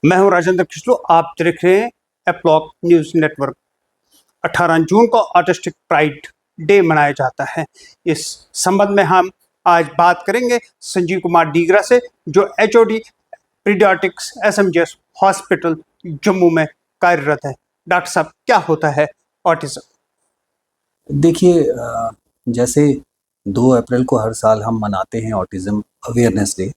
मैं हूं राजेंद्र किस्लू। आप देख रहे हैं एप्लॉक न्यूज नेटवर्क। 18 जून को ऑटिस्टिक प्राइड डे मनाया जाता है। इस संबंध में हम आज बात करेंगे संजीव कुमार डीगरा से, जो HOD paediatrics SMGS hospital Jammu में कार्यरत है। डॉक्टर साहब, क्या होता है ऑटिज्म? देखिए, जैसे 2 अप्रैल को हर साल हम मनाते हैं ऑटिज्म अवेयरनेस डे,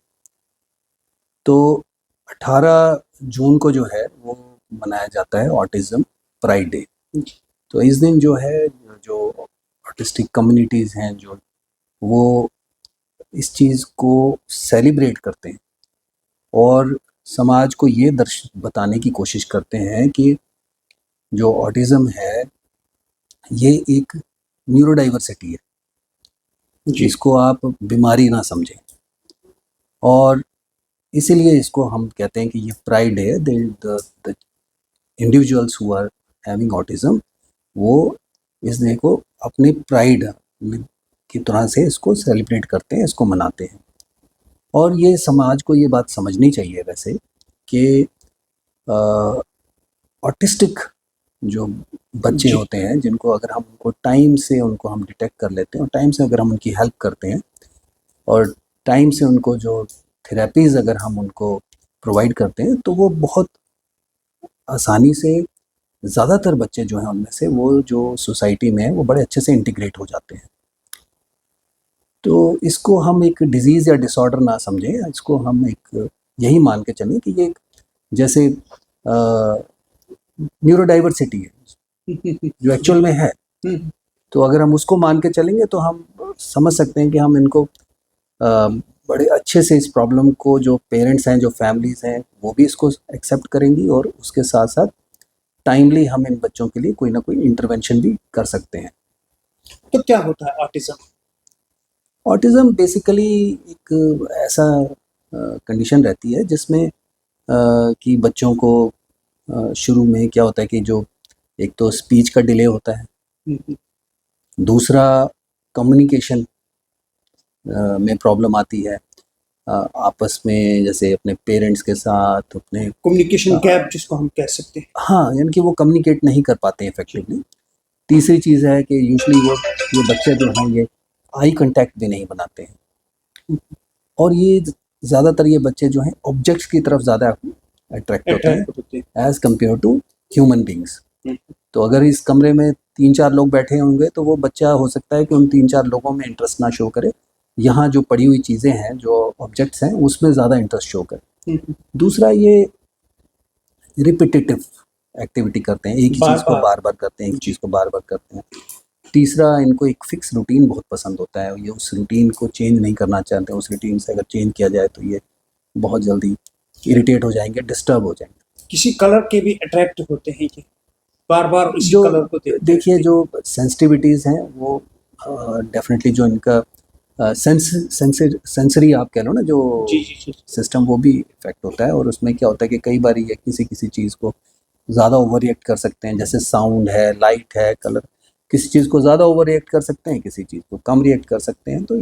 तो 18 जून को जो है वो मनाया जाता है ऑटिज्म प्राइड डे। तो इस दिन जो है, जो ऑटिस्टिक कम्युनिटीज़ हैं, जो वो इस चीज़ को सेलिब्रेट करते हैं और समाज को ये बताने की कोशिश करते हैं कि जो ऑटिज्म है ये एक न्यूरोडाइवर्सिटी है, जिसको आप बीमारी ना समझें। और इसीलिए इसको हम कहते हैं कि ये प्राइड है। The individuals who are having autism, वो इस डे को अपने प्राइड की तरह से इसको सेलिब्रेट करते हैं, इसको मनाते हैं। और ये समाज को ये बात समझनी चाहिए वैसे कि ऑटिस्टिक जो बच्चे होते हैं, जिनको अगर हम उनको टाइम से उनको हम डिटेक्ट कर लेते हैं और टाइम से अगर हम उनकी हेल्प करते हैं और टाइम से उनको जो थेरेपीज़ अगर हम उनको प्रोवाइड करते हैं, तो वो बहुत आसानी से, ज़्यादातर बच्चे जो हैं उनमें से, वो जो सोसाइटी में है वो बड़े अच्छे से इंटीग्रेट हो जाते हैं। तो इसको हम एक डिज़ीज़ या डिसऑर्डर ना समझें, इसको हम एक यही मान के चलें कि ये एक जैसे न्यूरोडाइवर्सिटी है जो एक्चुअल में है। तो अगर हम उसको मान के चलेंगे तो हम समझ सकते हैं कि हम इनको बड़े अच्छे से, इस प्रॉब्लम को, जो पेरेंट्स हैं, जो फैमिलीज़ हैं, वो भी इसको एक्सेप्ट करेंगी और उसके साथ साथ टाइमली हम इन बच्चों के लिए कोई ना कोई इंटरवेंशन भी कर सकते हैं। तो क्या होता है ऑटिज्म? ऑटिज्म बेसिकली एक ऐसा कंडीशन रहती है जिसमें कि बच्चों को शुरू में क्या होता है कि जो एक तो स्पीच का डिले होता है, दूसरा कम्युनिकेशन में प्रॉब्लम आती है आपस में, जैसे अपने पेरेंट्स के साथ, अपने कम्युनिकेशन गैप जिसको हम कह सकते हैं। हाँ, यानी कि वो कम्युनिकेट नहीं कर पाते इफेक्टिवली। तीसरी चीज़ है कि यूजुअली ये बच्चे जो हैं ये आई कांटेक्ट भी नहीं बनाते हैं और ये ज़्यादातर ये बच्चे जो हैं ऑब्जेक्ट्स की तरफ ज़्यादा अट्रैक्ट होते हैं as compared to human beings. तो अगर इस कमरे में 3-4 लोग बैठे होंगे तो वो बच्चा हो सकता है कि उन 3-4 लोगों में इंटरेस्ट ना शो करे, यहाँ जो पड़ी हुई चीज़ें हैं, जो ऑब्जेक्ट्स हैं, उसमें ज़्यादा इंटरेस्ट शो करे। दूसरा, ये रिपीटेटिव एक्टिविटी करते हैं, एक ही चीज़ को बार बार करते हैं, एक चीज़ को बार बार करते हैं। तीसरा, इनको एक फिक्स रूटीन बहुत पसंद होता है, ये उस रूटीन को चेंज नहीं करना चाहते हैं। उस रूटीन से अगर चेंज किया जाए तो ये बहुत जल्दी इरिटेट हो जाएंगे, डिस्टर्ब हो जाएंगे। किसी कलर के भी अट्रैक्ट होते हैं ये, बार बार इसी कलर को देखिए, जो सेंसिटिविटीज़ हैं वो डेफिनेटली जो इनका सेंसरी आप कह लो ना, जो सिस्टम, वो भी इफेक्ट होता है। और उसमें क्या होता है कि कई बार ये किसी चीज़ को ज़्यादा ओवर रिएक्ट कर सकते हैं, जैसे साउंड है, लाइट है, कलर, किसी चीज़ को ज़्यादा ओवर रिएक्ट कर सकते हैं, किसी चीज़ को कम रिएक्ट कर सकते हैं। तो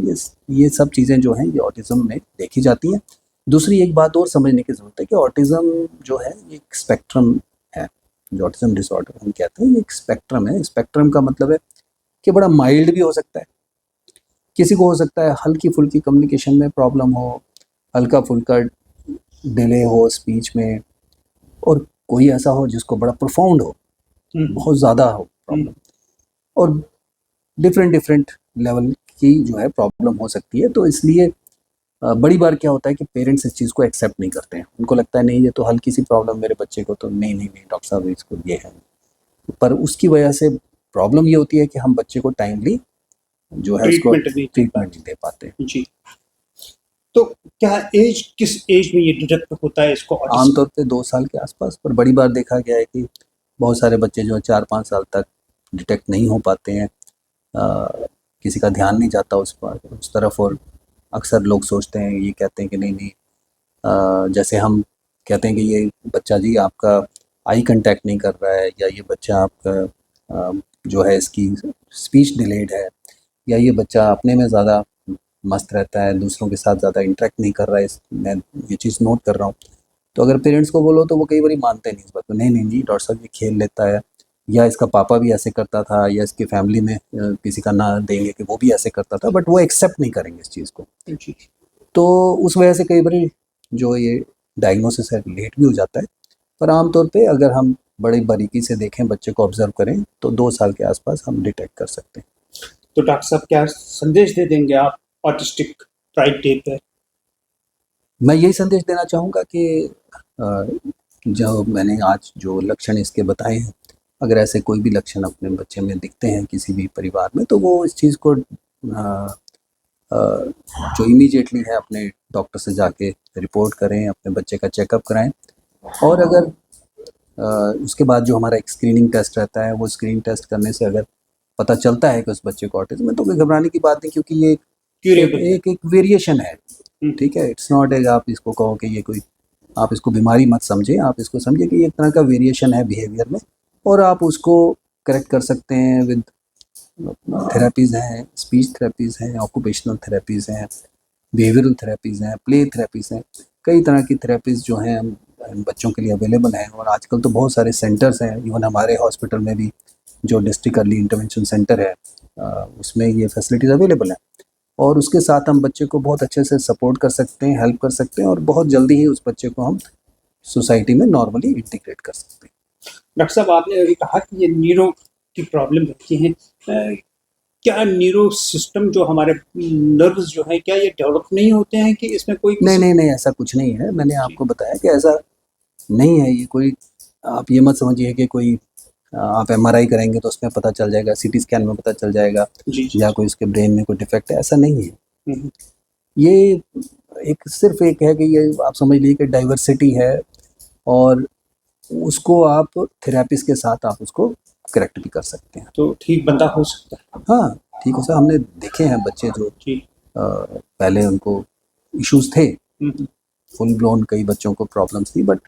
ये सब चीज़ें जो हैं ये ऑटिज़म में देखी जाती हैं। दूसरी एक बात और समझने की ज़रूरत है कि ऑटिज़म जो है ये एक स्पेक्ट्रम है। जो ऑटिज़म डिसऑर्डर हम कहते हैं, ये एक स्पेक्ट्रम है। स्पेक्ट्रम का मतलब है कि बड़ा माइल्ड भी हो सकता है, किसी को हो सकता है हल्की फुल्की कम्युनिकेशन में प्रॉब्लम हो, हल्का फुल्का डिले हो स्पीच में, और कोई ऐसा हो जिसको बड़ा प्रोफाउंड हो, बहुत ज़्यादा हो प्रॉब्लम, और डिफरेंट लेवल की जो है प्रॉब्लम हो सकती है। तो इसलिए बड़ी बार क्या होता है कि पेरेंट्स इस चीज़ को एक्सेप्ट नहीं करते हैं। उनको लगता है नहीं, ये तो हल्की सी प्रॉब्लम मेरे बच्चे को, तो नहीं डॉक्टर साहब इसको ये है। पर उसकी वजह से प्रॉब्लम ये होती है कि हम बच्चे को टाइमली जो है उसको ट्रीटमेंट नहीं दे पाते जी। तो क्या एज, किस एज में ये डिटेक्ट होता है इसको? आमतौर पे 2 साल के आसपास, पर बड़ी बार देखा गया है कि बहुत सारे बच्चे जो है 4-5 साल तक डिटेक्ट नहीं हो पाते हैं। किसी का ध्यान नहीं जाता उस तरफ, और अक्सर लोग सोचते हैं, ये कहते हैं कि नहीं, जैसे हम कहते हैं कि ये बच्चा जी आपका आई कांटेक्ट नहीं कर रहा है, या ये बच्चा आपका जो है इसकी स्पीच डिलेड है, या ये बच्चा अपने में ज़्यादा मस्त रहता है, दूसरों के साथ ज़्यादा इंटरेक्ट नहीं कर रहा है। मैं ये चीज़ नोट कर रहा हूँ। तो अगर पेरेंट्स को बोलो तो वो कई बार मानते नहीं इस बात को, नहीं नहीं जी डॉक्टर साहब ये खेल लेता है, या इसका पापा भी ऐसे करता था, या इसकी फैमिली में किसी का ना देंगे कि वो भी ऐसे करता था, बट वो एक्सेप्ट नहीं करेंगे इस चीज़ को। जी तो उस वजह से कई बार जो ये डायग्नोसिस है लेट भी हो जाता है, पर आमतौर पे अगर हम बड़ी बारीकी से देखें, बच्चे को ऑब्जर्व करें, तो 2 साल के आसपास हम डिटेक्ट कर सकते हैं। तो डॉक्टर साहब क्या संदेश दे देंगे आप ऑटिस्टिक प्राइड डे पर? मैं यही संदेश देना चाहूँगा कि अ, जो मैंने आज जो लक्षण इसके बताए हैं, अगर ऐसे कोई भी लक्षण अपने बच्चे में दिखते हैं किसी भी परिवार में, तो वो इस चीज़ को जो इमीडिएटली है अपने डॉक्टर से जाके रिपोर्ट करें, अपने बच्चे का चेकअप कराएं। और अगर उसके बाद जो हमारा एक स्क्रीनिंग टेस्ट रहता है, वो स्क्रीनिंग टेस्ट करने से अगर पता चलता है कि उस बच्चे को ऑटिज़म है, तो कोई घबराने की बात नहीं, क्योंकि ये क्यूरेबल है। एक वेरिएशन है, ठीक है। इट्स नॉट एक आप इसको कहो कि ये कोई, आप इसको बीमारी मत समझें, आप इसको समझिए कि ये एक तरह का वेरिएशन है बिहेवियर में, और आप उसको करेक्ट कर सकते हैं विद थेरेपीज़ हैं, स्पीच थेरेपीज़ हैं, ऑक्यूपेशनल थेरेपीज़ हैं, बिहेवियरल थेरेपीज़ हैं, प्ले थेरेपीज़ हैं। कई तरह की थेरेपीज़ जो हैं हम बच्चों के लिए अवेलेबल हैं, और आजकल तो बहुत सारे सेंटर्स हैं, इवन हमारे हॉस्पिटल में भी जो डिस्ट्रिक्ट अर्ली इंटरवेंशन सेंटर है, उसमें ये फैसिलिटीज़ अवेलेबल हैं। और उसके साथ हम बच्चे को बहुत अच्छे से सपोर्ट कर सकते हैं, हेल्प कर सकते हैं, और बहुत जल्दी ही उस बच्चे को हम सोसाइटी में नॉर्मली इंटीग्रेट कर सकते हैं। डॉक्टर साहब आपने अभी कहा कि ये न्यूरो की प्रॉब्लम रहती है, क्या न्यूरो सिस्टम जो हमारे नर्व्स जो हैं क्या ये डेवलप नहीं होते हैं कि इसमें कोई नहीं नहीं नहीं, ऐसा कुछ नहीं है। मैंने आपको बताया कि ऐसा नहीं है। ये कोई, आप ये मत समझिए कि कोई आप एमआरआई करेंगे तो उसमें पता चल जाएगा, सीटी स्कैन में पता चल जाएगा, जी जी या कोई उसके ब्रेन में कोई डिफेक्ट है, ऐसा नहीं है। हम्म, ये एक सिर्फ एक है कि ये आप समझ लीजिए कि डाइवर्सिटी है, और उसको आप थेरेपिस्ट के साथ आप उसको करेक्ट भी कर सकते हैं। तो ठीक बंदा हो सकता है। हाँ, ठीक हो सर। हमने देखे हैं बच्चे जो जी पहले उनको इश्यूज थे, हम्म, फुल ब्लोन कई बच्चों को प्रॉब्लम्स थी, बट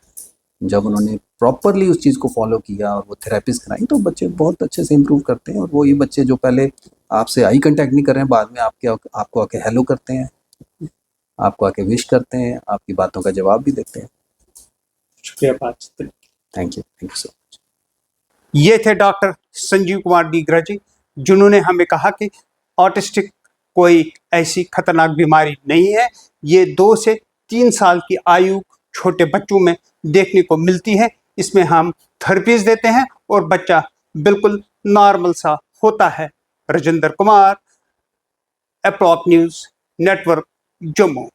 जब उन्होंने प्रॉपरली उस चीज़ को फॉलो किया और वो थेरेपिस्ट कराई, तो बच्चे बहुत अच्छे से इम्प्रूव करते हैं। और वो ये बच्चे जो पहले आपसे आई कांटेक्ट नहीं कर रहे हैं, बाद में आपको आके हेलो करते हैं, आपको आके विश करते हैं, आपकी बातों का जवाब भी देते हैं। शुक्रिया बात। Thank you so much. ये थे डॉक्टर संजीव कुमार डीगरा जी, जिन्होंने हमें कहा कि ऑटिस्टिक कोई ऐसी खतरनाक बीमारी नहीं है। ये 2 से 3 साल की आयु छोटे बच्चों में देखने को मिलती है। इसमें हम थेरेपीज देते हैं और बच्चा बिल्कुल नॉर्मल सा होता है। राजेंद्र कुमार, एप्लॉक न्यूज़ नेटवर्क, जम्मू।